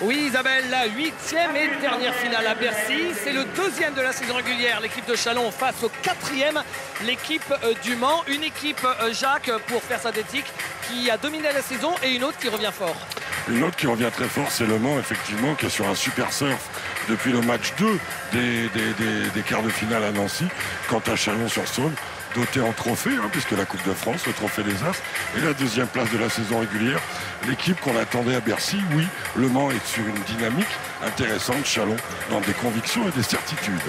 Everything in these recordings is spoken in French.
Oui Isabelle, la 8e et dernière finale à Bercy. C'est le 2e de la saison régulière. L'équipe de Chalon face au 4e, l'équipe du Mans. Une équipe, Jacques, pour faire synthétique, qui a dominé la saison et une autre qui revient fort. Une autre qui revient très fort, c'est le Mans, effectivement, qui est sur un super surf depuis le match 2 des quarts de finale à Nancy. Quant à Chalon-sur-Saône, doté en trophée, puisque la Coupe de France, le trophée des As, et la 2e place de la saison régulière. L'équipe qu'on attendait à Bercy, oui, le Mans est sur une dynamique intéressante, Chalon dans des convictions et des certitudes.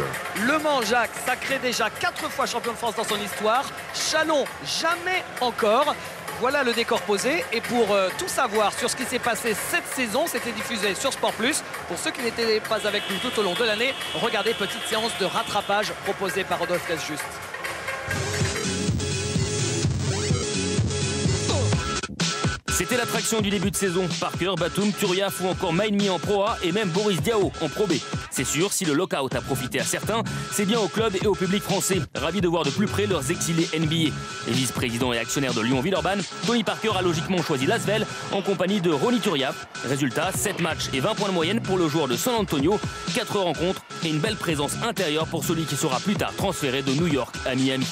Le Mans, Jacques, sacré déjà 4 fois champion de France dans son histoire. Chalon, jamais encore. Voilà le décor posé. Et pour tout savoir sur ce qui s'est passé cette saison, c'était diffusé sur Sport Plus. Pour ceux qui n'étaient pas avec nous tout au long de l'année, regardez, petite séance de rattrapage proposée par Rodolphe Juste. C'était l'attraction du début de saison. Parker, Batum, Turiaf ou encore Maïnmi en Pro A et même Boris Diaw en Pro B. C'est sûr, si le lockout a profité à certains, c'est bien au club et au public français, ravis de voir de plus près leurs exilés NBA. Et vice-président et actionnaire de Lyon-Villeurbanne, Tony Parker a logiquement choisi l'Asvel en compagnie de Ronny Turiaf. Résultat, 7 matchs et 20 points de moyenne pour le joueur de San Antonio, 4 rencontres et une belle présence intérieure pour celui qui sera plus tard transféré de New York à Miami.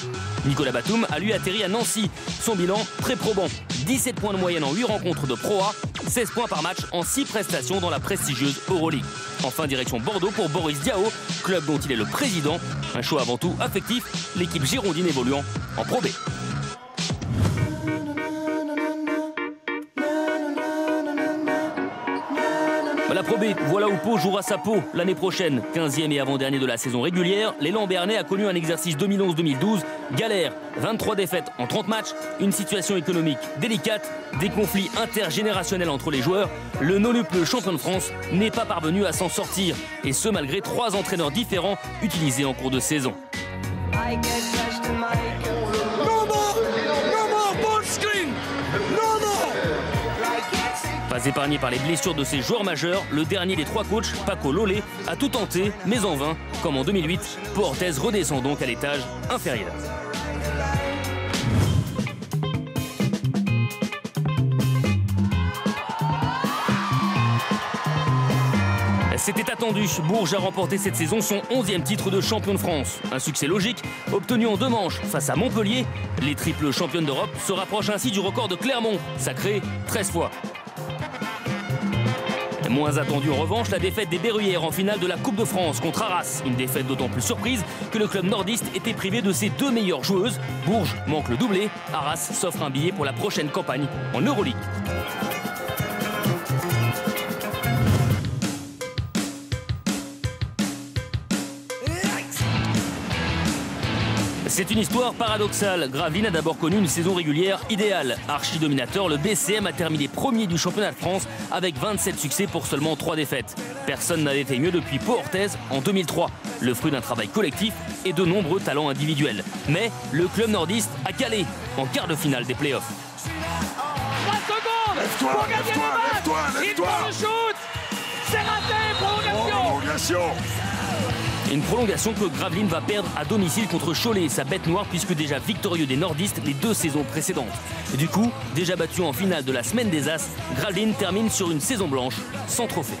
Nicolas Batum a lui atterri à Nancy. Son bilan, très probant. 17 points de moyenne en 8 rencontres de Pro A, 16 points par match en 6 prestations dans la prestigieuse Euroleague. Enfin, direction Bordeaux pour Boris Diaw, club dont il est le président. Un choix avant tout affectif, l'équipe girondine évoluant en Pro B. La Pro B, voilà où Pau jouera sa peau l'année prochaine. 15e et avant-dernier de la saison régulière, l'élan Bernais a connu un exercice 2011-2012. Galère, 23 défaites en 30 matchs, une situation économique délicate, des conflits intergénérationnels entre les joueurs. Le non-UPLE champion de France n'est pas parvenu à s'en sortir. Et ce, malgré 3 entraîneurs différents utilisés en cours de saison. Pas épargné par les blessures de ses joueurs majeurs, le dernier des 3 coachs, Paco Lolé, a tout tenté, mais en vain. Comme en 2008, Pau Orthez redescend donc à l'étage inférieur. C'était attendu, Bourges a remporté cette saison son 11e titre de champion de France. Un succès logique, obtenu en 2 manches face à Montpellier. Les triples championnes d'Europe se rapprochent ainsi du record de Clermont, sacré 13 fois. Moins attendu en revanche, la défaite des Berruyères en finale de la Coupe de France contre Arras. Une défaite d'autant plus surprise que le club nordiste était privé de ses 2 meilleures joueuses. Bourges manque le doublé, Arras s'offre un billet pour la prochaine campagne en Euroleague. C'est une histoire paradoxale. Gravelines a d'abord connu une saison régulière idéale. Archi-dominateur, le BCM a terminé premier du championnat de France avec 27 succès pour seulement 3 défaites. Personne n'avait fait mieux depuis Pau Orthez en 2003. Le fruit d'un travail collectif et de nombreux talents individuels. Mais le club nordiste a calé en quart de finale des playoffs. 3 secondes pour gagner le match. Il prend le shoot. C'est raté, prolongation. Une prolongation que Gravelines va perdre à domicile contre Cholet, sa bête noire, puisque déjà victorieux des nordistes les 2 saisons précédentes. Et du coup, déjà battu en finale de la semaine des As, Gravelines termine sur une saison blanche sans trophée.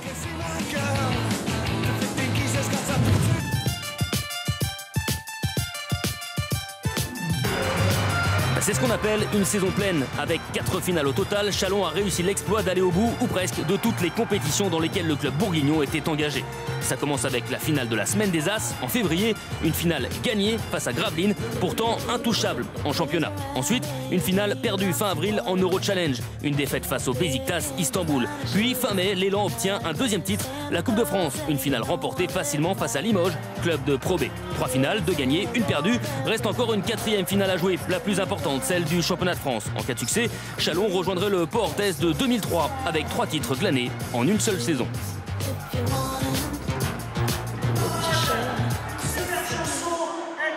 C'est ce qu'on appelle une saison pleine. Avec 4 finales au total, Chalon a réussi l'exploit d'aller au bout, ou presque, de toutes les compétitions dans lesquelles le club bourguignon était engagé. Ça commence avec la finale de la semaine des As en février, une finale gagnée face à Gravelines, pourtant intouchable en championnat. Ensuite, une finale perdue fin avril en Euro Challenge, une défaite face au Beşiktaş Istanbul. Puis fin mai, l'élan obtient un 2e titre, la Coupe de France, une finale remportée facilement face à Limoges, club de Pro B. 3 finales, 2 gagnées, 1 perdue. Reste encore une 4e finale à jouer, la plus importante, celle du championnat de France. En cas de succès, Chalon rejoindrait le Pau Orthez de 2003 avec 3 titres glanés en une seule saison.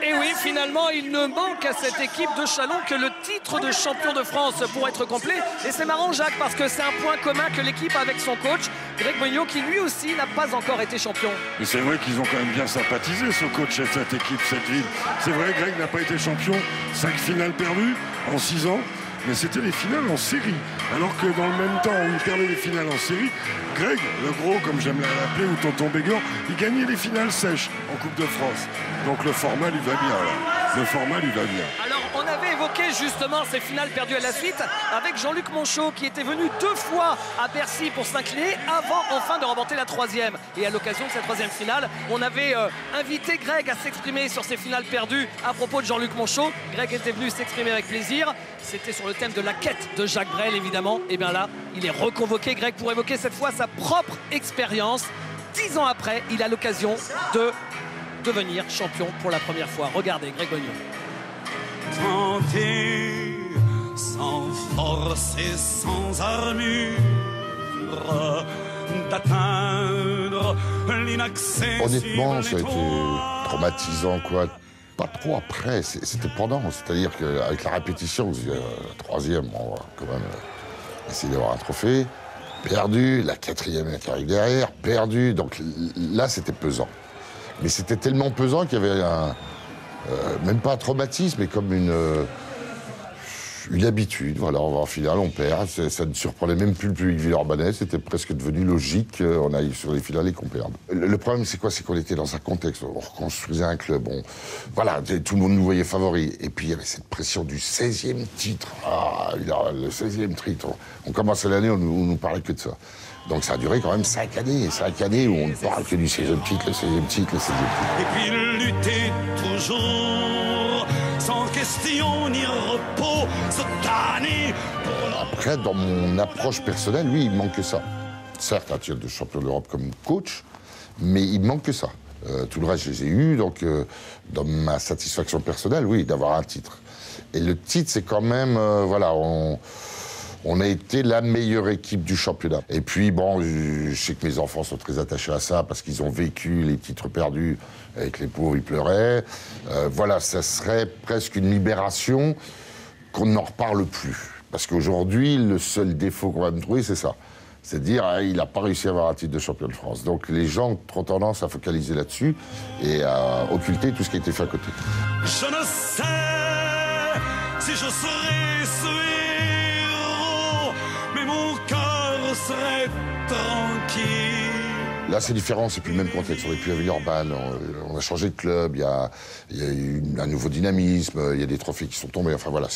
Et oui, finalement, il ne manque à cette équipe de Chalon que le titre de champion de France pour être complet. Et c'est marrant, Jacques, parce que c'est un point commun que l'équipe a avec son coach, Greg Moigno, qui lui aussi n'a pas encore été champion. Mais c'est vrai qu'ils ont quand même bien sympathisé, ce coach et cette équipe, cette ville. C'est vrai, Greg n'a pas été champion, 5 finales perdues en 6 ans. mais c'était les finales en série. Alors que dans le même temps où il perdait les finales en série, Greg, le gros, comme j'aime l'appeler, ou Tonton Bégor, il gagnait les finales sèches en Coupe de France. Donc le format lui va bien, là. Le format lui va bien. Alors, on avait évoqué justement ces finales perdues à la suite avec Jean-Luc Monchot qui était venu 2 fois à Bercy pour s'incliner avant enfin de remporter la 3e. Et à l'occasion de cette 3e finale, on avait invité Greg à s'exprimer sur ces finales perdues à propos de Jean-Luc Monchot. Greg était venu s'exprimer avec plaisir. C'était sur le thème de la quête de Jacques Brel, évidemment. Et bien là, il est reconvoqué, Greg, pour évoquer cette fois sa propre expérience. 10 ans après, il a l'occasion de devenir champion pour la première fois. Regardez, Greg Bonnion. Tenter sans force et sans armure d'atteindre l'inaccessible. Honnêtement, ça a été traumatisant, quoi. Pas trop après, c'était pendant. C'est-à-dire qu'avec la répétition, vous dites, la 3e, on va quand même essayer d'avoir un trophée. Perdu, la 4e qui arrive derrière, perdu. Donc là, c'était pesant. Mais c'était tellement pesant qu'il y avait même pas un traumatisme, mais comme une habitude. Voilà, on va en finale, on perd. Ça ne surprenait même plus le public villeurbanais. C'était presque devenu logique qu'on aille sur les finales et qu'on perde. Le problème, c'est quoi? C'est qu'on était dans un contexte, on reconstruisait un club. Voilà, tout le monde nous voyait favoris. Et puis, il y avait cette pression du 16e titre. Ah, le 16e titre. On commençait l'année, on nous parlait que de ça. Donc ça a duré quand même 5 années. 5 années où on ne parle que du 16e titre, le 16e titre, le 16e titre. Et puis lutter toujours, sans question ni repos, se tanner. Après, dans mon approche personnelle, oui, il me manque que ça. Certes, un titre de champion d'Europe comme coach, mais il me manque que ça. Tout le reste, je les ai eus, donc dans ma satisfaction personnelle, oui, d'avoir un titre. Et le titre, c'est quand même, voilà, on a été la meilleure équipe du championnat. Et puis, bon, je sais que mes enfants sont très attachés à ça parce qu'ils ont vécu les titres perdus avec les pauvres, ils pleuraient. Voilà, ça serait presque une libération qu'on n'en reparle plus. Parce qu'aujourd'hui, le seul défaut qu'on va me trouver, c'est ça. C'est de dire, il n'a pas réussi à avoir un titre de champion de France. Donc les gens ont trop tendance à focaliser là-dessus et à occulter tout ce qui a été fait à côté. Je ne sais si je serai sûr, mais mon cœur serait tranquille. Là, c'est différent, c'est plus le même contexte. On n'est plus à Villeurbanne, on a changé de club, il y a eu un nouveau dynamisme, il y a des trophées qui sont tombés. Enfin voilà,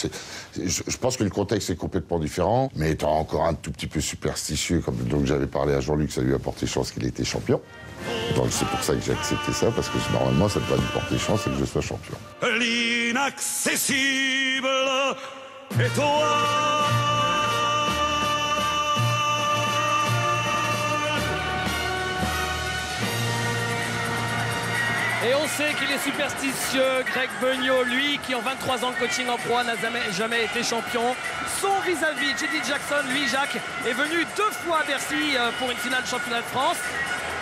je pense que le contexte est complètement différent, mais étant encore un tout petit peu superstitieux, comme donc j'avais parlé à Jean-Luc, ça lui a porté chance qu'il ait été champion. Donc c'est pour ça que j'ai accepté ça, parce que normalement, ça doit lui porter chance et que je sois champion. L'inaccessible est toi. Et on sait qu'il est superstitieux, Greg Beugnot, lui qui en 23 ans de coaching en pro n'a jamais été champion. Son vis-à-vis, J.D. Jackson, lui Jacques, est venu 2 fois à Bercy pour une finale de championnat de France.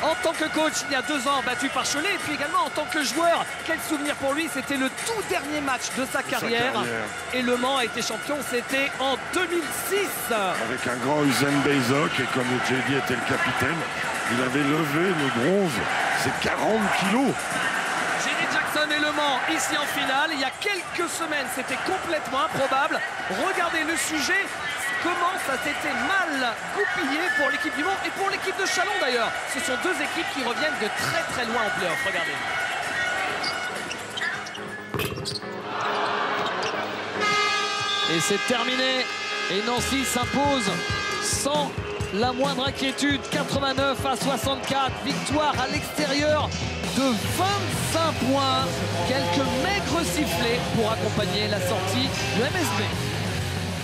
En tant que coach, il y a 2 ans, battu par Cholet. Et puis également en tant que joueur, quel souvenir pour lui, c'était le tout dernier match de sa carrière. Et Le Mans a été champion, c'était en 2006. Avec un grand Usain Beyzok, et comme J.D. était le capitaine, il avait levé le bronze, c'est 40 kilos. J.D. Jackson et Le Mans ici en finale. Il y a quelques semaines, c'était complètement improbable. Regardez le sujet, comment ça s'était mal goupillé pour l'équipe du Mans et pour l'équipe de Châlons d'ailleurs. Ce sont 2 équipes qui reviennent de très très loin en play-off. Regardez. Et c'est terminé. Et Nancy s'impose sans la moindre inquiétude. 89 à 64. Victoire à l'extérieur de 25 points. Quelques maigres sifflets pour accompagner la sortie du MSB.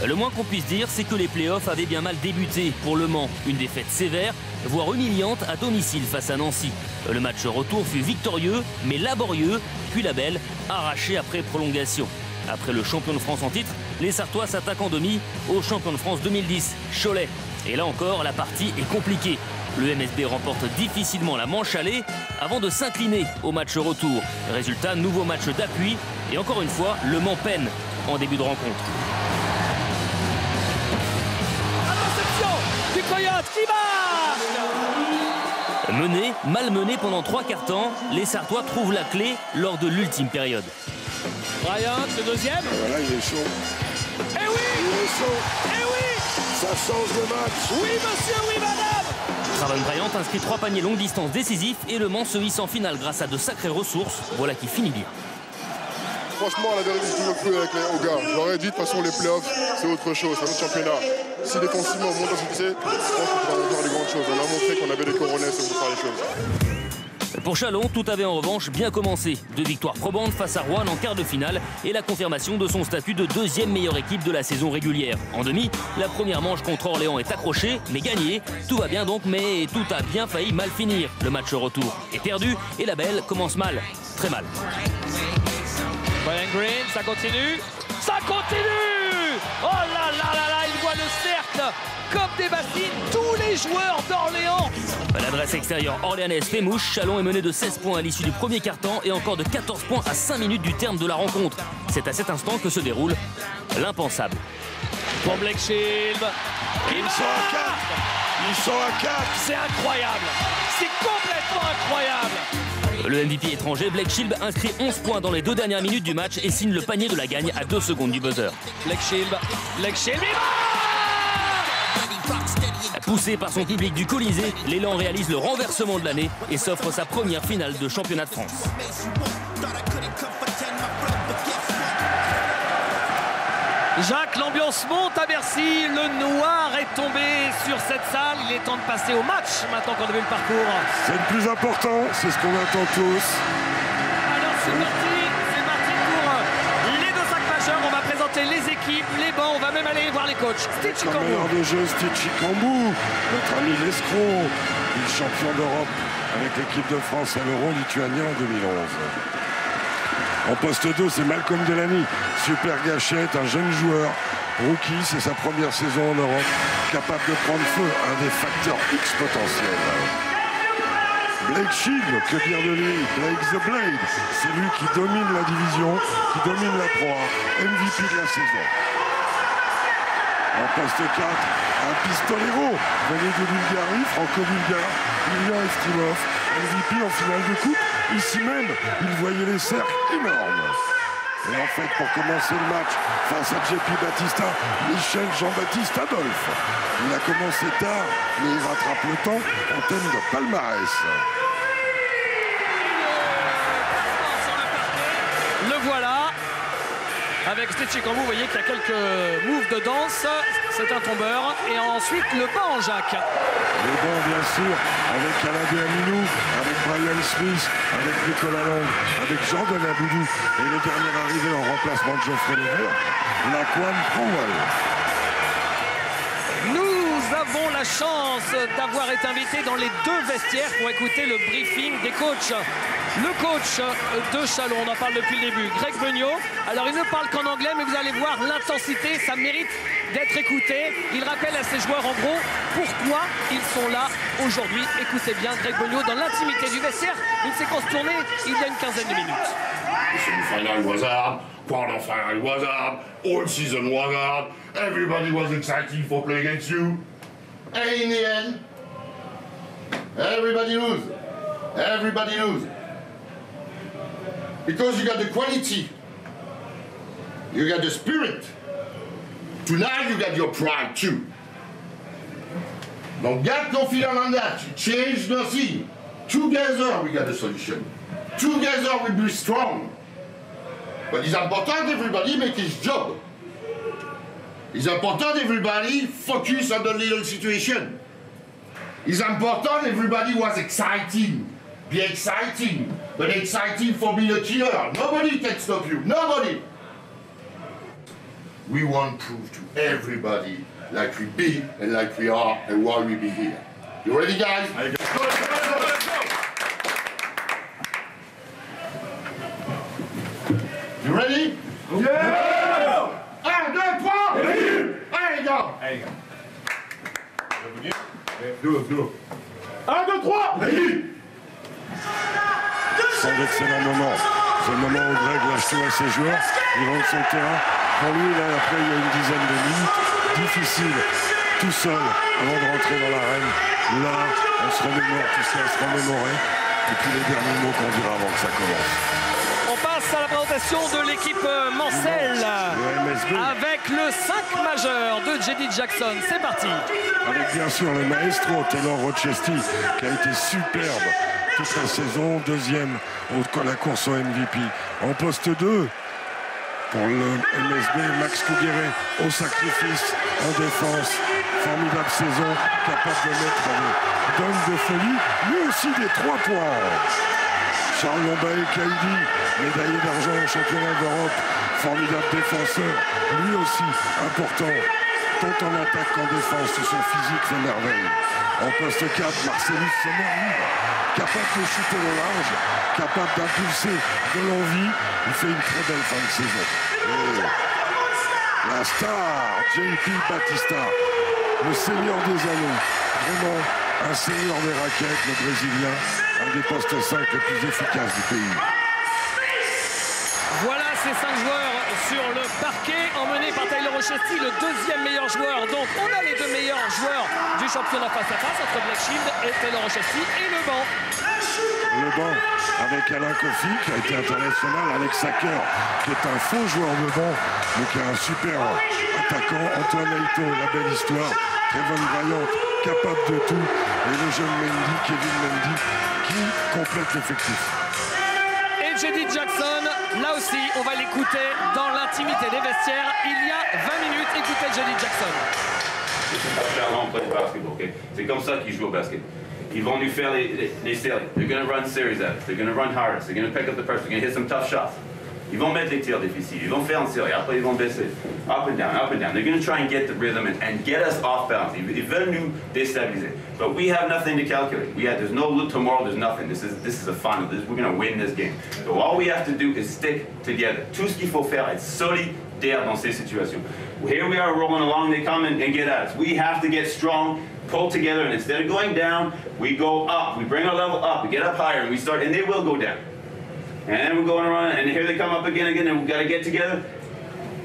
Le moins qu'on puisse dire, c'est que les playoffs avaient bien mal débuté pour Le Mans. Une défaite sévère, voire humiliante à domicile face à Nancy. Le match retour fut victorieux, mais laborieux, puis la belle, arrachée après prolongation. Après le champion de France en titre, les Sartois s'attaquent en demi au champion de France 2010, Cholet. Et là encore, la partie est compliquée. Le MSB remporte difficilement la manche aller avant de s'incliner au match retour. Résultat, nouveau match d'appui et encore une fois, Le Mans peine en début de rencontre. Du Coyote qui marque. Mené, malmené pendant 3 quarts temps, les Sartois trouvent la clé lors de l'ultime période. Bryant, le deuxième. Voilà, il est chaud. Eh oui, chaud. Et oui, Ça change le match. oui monsieur, oui madame. Craven Bryant inscrit 3 paniers longue distance décisifs et Le Mans se hisse en finale grâce à de sacrées ressources. Voilà qui finit bien. Franchement, à la vérité, j'ai toujours cru avec les gars. Je leur ai dit, de toute façon, les playoffs, c'est autre chose, c'est un autre championnat. Si défensivement, on monte dans ce succès, je pense qu'on pourra faire des grandes choses. On a montré qu'on avait des coronets, on peut faire les choses. Pour Chalon, tout avait en revanche bien commencé. 2 victoires probantes face à Roanne en quart de finale et la confirmation de son statut de deuxième meilleure équipe de la saison régulière. En demi, la première manche contre Orléans est accrochée, mais gagnée. Tout va bien donc, mais tout a bien failli mal finir. Le match retour est perdu et la belle commence mal, très mal. Brian Green, ça continue. Ça continue. Oh là là là là, il voit le cercle comme des bassines, tous les joueurs d'Orléans. L'adresse extérieure orléanaise fait mouche. Chalon est mené de 16 points à l'issue du premier quart-temps et encore de 14 points à 5 minutes du terme de la rencontre. C'est à cet instant que se déroule l'impensable. Pour Blake Shield, Ils sont à 4. Ils sont à 4. c'est incroyable. C'est complètement incroyable. Le MVP étranger, Blake Shield, inscrit 11 points dans les 2 dernières minutes du match et signe le panier de la gagne à 2 secondes du buzzer. Blake Shield, il va. Poussé par son public du Colisée, l'élan réalise le renversement de l'année et s'offre sa première finale de championnat de France. Jacques, l'ambiance monte à Bercy, le noir est tombé sur cette salle, il est temps de passer au match maintenant qu'on a vu le parcours. C'est le plus important, c'est ce qu'on attend tous. Alors c'est parti pour les 2 sacs majeurs, on va présenter les équipes, les bancs, on va même aller voir les coachs. Stitchy Comme meilleur de jeu, Stitchy Kambou, notre ami l'escroc, il est champion d'Europe avec l'équipe de France à l'Euro lituanien en 2011. En poste 2, c'est Malcolm Delaney, super gâchette, un jeune joueur, rookie, c'est sa première saison en Europe, capable de prendre feu, un des facteurs X potentiels. Blake Shield, que dire de lui? Blake the Blade, c'est lui qui domine la division, qui domine la Pro A, MVP de la saison. En poste 4, un pistolero, venu de Bulgarie, franco-bulgare, Ilian Eftimov, MVP en finale de coupe. Ici même, il voyait les cercles énormes. Et en fait, pour commencer le match, face à JP Batista, Michel Jean-Baptiste Adolphe. Il a commencé tard, mais il rattrape le temps en termes de palmarès. Le voilà. Avec Stitchy Kambou, vous voyez qu'il y a quelques moves de danse. C'est un tombeur. Et ensuite, le banc, Jacques. Le banc, bien sûr, avec Alain Béaminou, avec Brian Smith, avec Nicolas Lang, avec Jordan Aboudou. Et le dernier arrivé en remplacement de Geoffrey Levert, Laquan Cromwell. Nous avons la chance d'avoir été invités dans les 2 vestiaires pour écouter le briefing des coachs. Le coach de Chalon, on en parle depuis le début, Greg Beugnot. Alors il ne parle qu'en anglais, mais vous allez voir l'intensité, ça mérite d'être écouté. Il rappelle à ses joueurs en gros pourquoi ils sont là aujourd'hui. Écoutez bien Greg Beugnot dans l'intimité du vestiaire. Une séquence tournée il y a une quinzaine de minutes. The semi-final was hard, quarter-final was hard, all season was hard, everybody was excited for playing against you. And in the end, everybody lose. Everybody lose. Because you got the quality. You got the spirit. Tonight you got your pride too. Don't get confident on that. You change nothing. Together we got a solution. Together we be strong. But it's important everybody make his job. It's important everybody focus on the little situation. It's important everybody was exciting. Be exciting. But exciting for being a killer. Nobody can stop you. Nobody. We want to prove to everybody like we be and like we are and why we be here. You ready guys? Let's go, let's go. You ready? Yeah! 1, 2, 3! Allez, gars! Allez, gars. 1, 2, 3! Sans d'excellents moments. C'est le moment où Greg lâche tout à ses joueurs. Il rentre sur le terrain. Pour lui, là, après, il y a une dizaine de minutes. Difficile, tout seul, avant de rentrer dans l'arène. Là, on se remémore tout ça, on se remémorait. Et puis les derniers mots qu'on dira avant que ça commence. On passe Place à la présentation de l'équipe Mancel avec le 5 majeur de Jeddy Jackson. C'est parti. Avec bien sûr le maestro Taylor Rochesty qui a été superbe toute la saison, deuxième à la course au MVP. En poste 2, pour le MSB, Max Cougueret au sacrifice, en défense. Formidable saison, capable de mettre des donnes de folie, mais aussi des 3 points. Charles Lombaé-Kaïdi, médaillé d'argent au championnat d'Europe, formidable défenseur, lui aussi important, tant en attaque qu'en défense, son physique fait merveille. En poste 4, Marcellus Sommerville, capable de shooter au large, capable d'impulser de l'envie, il fait une très belle fin de saison. Et la star, JP Batista, le seigneur des anneaux, vraiment un seigneur des raquettes, le Brésilien, un des postes 5 les plus efficaces du pays. Voilà ces 5 joueurs sur le parquet, emmenés par Taylor Rochesty, le deuxième meilleur joueur. Donc on a les 2 meilleurs joueurs du championnat face à face entre Black Shield et Taylor Rochesty, et le banc. Le banc avec Alain Kofi qui a été international, Alex Sacker qui est un faux joueur de banc mais qui est un super attaquant, Antoine Aito, la belle histoire, Trevon Bryant, capable de tout, et le jeune Mendy, Kevin Mendy, qui complète l'effectif. Et Jeddy Jackson, là aussi, on va l'écouter dans l'intimité des vestiaires. Il y a 20 minutes, écoutez Jeddy Jackson. C'est comme ça qu'ils jouent au basket. Ils vont nous faire les séries. They're going to run series at us. They're going to run hard. They're going to pick up the pressure. They're going to hit some tough shots. Ils vont mettre les tirs difficiles. Ils vont faire une série. Après, ils vont baisser. Up and down, up and down. They're going to try and get the rhythm and get us off balance. Ils veulent nous déstabiliser. But we have nothing to calculate. There's no look tomorrow. There's nothing. This is a final. We're going to win this game. So all we have to do is stick together. Tout ce qu'il faut faire est solidaire dans ces situations. Here we are rolling along. They come and get at us. We have to get strong, pull together, and instead of going down, we go up. We bring our level up. We get up higher, and we start, and they will go down. And then we're going around, and here they come up again, and we've got to get together.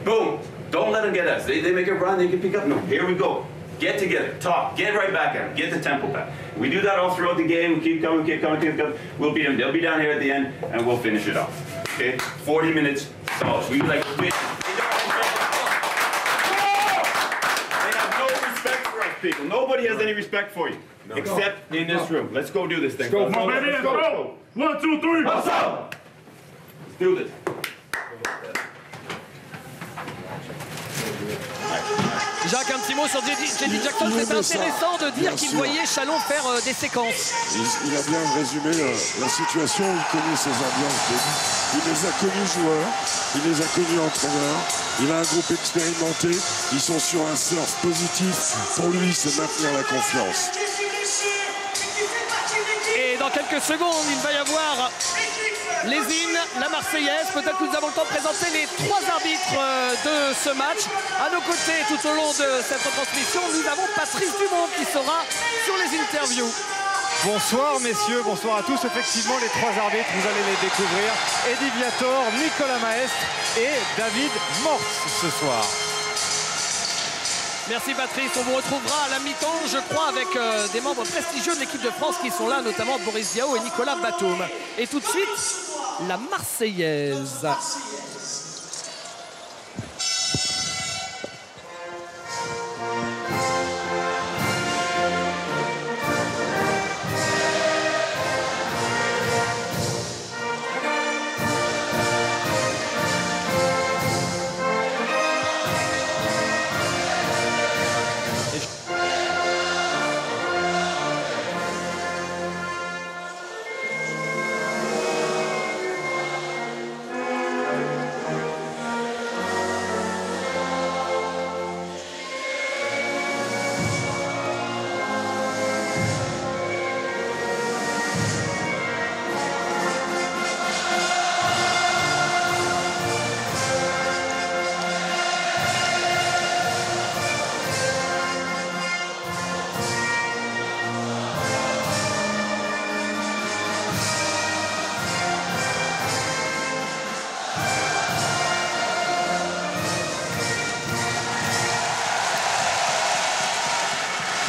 Boom. Don't let them get us. They make a run, they can pick up. No, here we go. Get together, talk, get right back at them, get the tempo back. We do that all throughout the game. We keep coming, keep coming, keep coming. We'll beat them. They'll be down here at the end, and we'll finish it off. Okay? 40 minutes, solid. We like win. They have no respect for us, people. Nobody has any respect for you, except in this room. Let's go do this thing. Let's go. Let's go. 1, 2, 3. Let's do this. Jacques, un petit mot sur Jeddy Jackson. C'est intéressant de dire qu'il voyait Chalon faire des séquences. Il a bien résumé la situation, il connaît ses ambiances. Il les a connus joueurs, il les a connus entraîneurs, il a un groupe expérimenté, ils sont sur un surf positif. Pour lui, c'est maintenir la confiance. Et dans quelques secondes, il va y avoir les hymnes, la Marseillaise. Peut-être que nous avons le temps de présenter les 3 arbitres de ce match. À nos côtés, tout au long de cette retransmission, nous avons Patrice Dumont qui sera sur les interviews. Bonsoir messieurs, bonsoir à tous. Effectivement, les 3 arbitres, vous allez les découvrir. Eddy Viator, Nicolas Maestre et David Morse ce soir. Merci Patrice, on vous retrouvera à la mi-temps, je crois, avec des membres prestigieux de l'équipe de France qui sont là, notamment Boris Diaw et Nicolas Batum. Et tout de suite, la Marseillaise.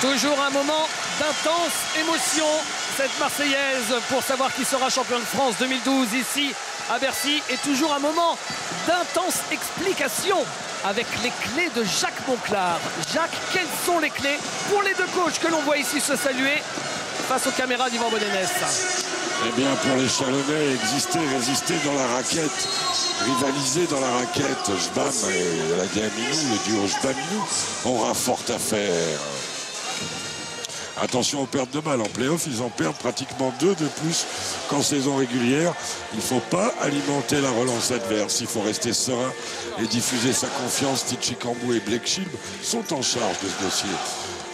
Toujours un moment d'intense émotion, cette Marseillaise, pour savoir qui sera champion de France 2012 ici à Bercy. Et toujours un moment d'intense explication avec les clés de Jacques Monclar. Jacques, quelles sont les clés pour les deux coachs que l'on voit ici se saluer face aux caméras d'Yvan Bonenès? Eh bien, pour les Chalonnais, exister, résister dans la raquette, rivaliser dans la raquette, Jbam et la Diaminou, le duo Jbam-Minou, aura fort à faire. Attention aux pertes de balles. En play-off, ils en perdent pratiquement 2 de plus qu'en saison régulière. Il ne faut pas alimenter la relance adverse. Il faut rester serein et diffuser sa confiance. Tichy Kambou et Blake Shield sont en charge de ce dossier.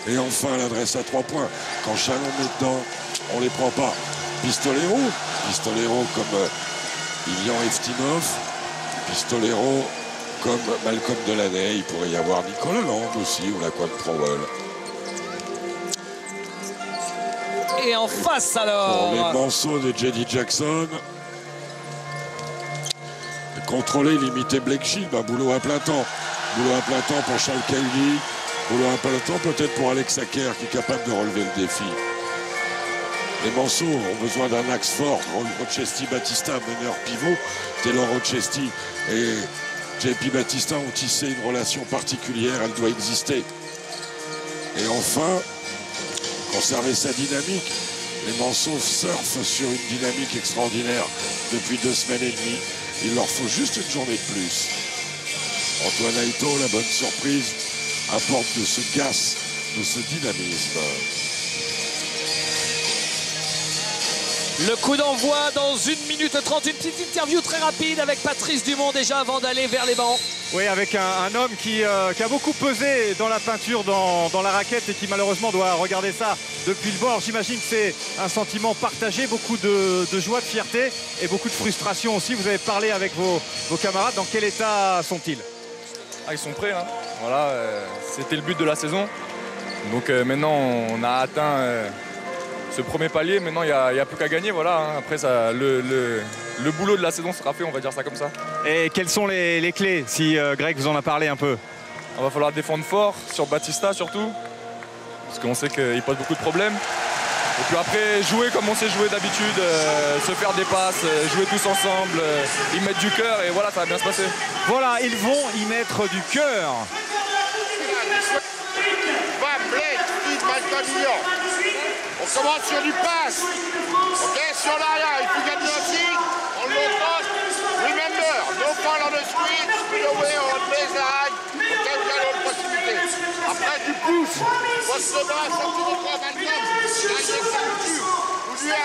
Et enfin, l'adresse à 3 points. Quand Chalon met dedans, on ne les prend pas. Pistolero comme Ilian Eftimov. Pistolero comme Malcolm Delaney. Il pourrait y avoir Nicolas Land aussi ou Laquan Prowell. Et en face alors. Pour les Manceaux de J.D. Jackson. Contrôler, limiter Blake Shield, boulot à plein temps. Boulot à plein temps pour Charles Kelly. Boulot à plein temps peut-être pour Alex Acker qui est capable de relever le défi. Les Manceaux ont besoin d'un axe fort. Rochesty Batista, meneur pivot. Taylor Rochesty et JP Batista ont tissé une relation particulière. Elle doit exister. Et enfin, conserver sa dynamique. Les Manceaux surfent sur une dynamique extraordinaire depuis 2 semaines et demie. Il leur faut juste une journée de plus. Antoine Aito, la bonne surprise, apporte de ce gaz, de ce dynamisme. Le coup d'envoi dans 1 minute 30. Une petite interview très rapide avec Patrice Dumont déjà avant d'aller vers les bancs. Oui, avec un homme qui a beaucoup pesé dans la peinture, dans la raquette et qui malheureusement doit regarder ça depuis le bord. J'imagine que c'est un sentiment partagé, beaucoup de joie, de fierté et beaucoup de frustration aussi. Vous avez parlé avec vos camarades. Dans quel état sont-ils? Ils sont prêts. Hein. Voilà, c'était le but de la saison. Donc maintenant, on a atteint ce premier palier. Maintenant, il n'y a plus qu'à gagner. Voilà, hein. Après, ça, le boulot de la saison sera fait, on va dire ça comme ça. Et quelles sont les clés, si Greg vous en a parlé un peu? Il va falloir défendre fort, sur Batista surtout, parce qu'on sait qu'il pose beaucoup de problèmes. Et puis après, jouer comme on sait jouer d'habitude, se faire des passes, jouer tous ensemble, y mettre du cœur et voilà, ça va bien se passer. Voilà, ils vont y mettre du cœur. On commence sur du pass. Ok, sur l'arrière, il faut gagner aussi. On le poste. Remember, no foul on the screen, speed away on baseline. Ok, vous avez une possibilité. Après, du pouce. Poste de bas, sortie de 3, Malcolm. Là, il est dessus. Ou du 1.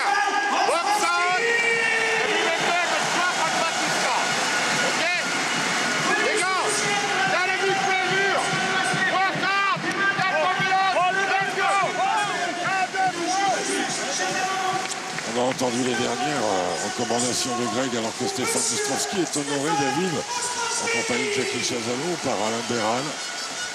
Box out. Et remember the trap on Batista. Ok? Les gars, dans les buts prévus. Work hard. That's what we want. Let's go. On a entendu les dernières recommandations de Greg alors que Stéphane Ostrovski est honoré, David, en compagnie de Jackie Chazalo par Alain Béral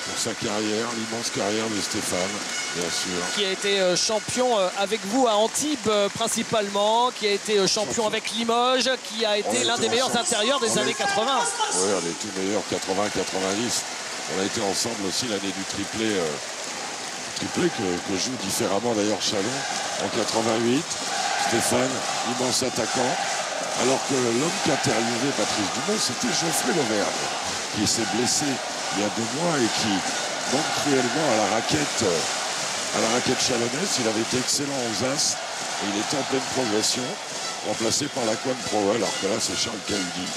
pour sa carrière, l'immense carrière de Stéphane, bien sûr. Qui a été champion avec vous à Antibes principalement, qui a été champion avec Limoges, qui a été l'un des meilleurs intérieurs des années 80. Oui, les tout meilleurs 80-90. On a été ensemble aussi l'année du triplé que joue différemment d'ailleurs Chalon en 88. Stéphane, immense attaquant. Alors que l'homme qui a interviewé Patrice Dumont, c'était Geoffrey Lauvergne, qui s'est blessé il y a 2 mois et qui manque cruellement à la raquette chalonnaise. Il avait été excellent aux As et il était en pleine progression, remplacé par Laquan Prowell, alors que là c'est Charles Kahudi.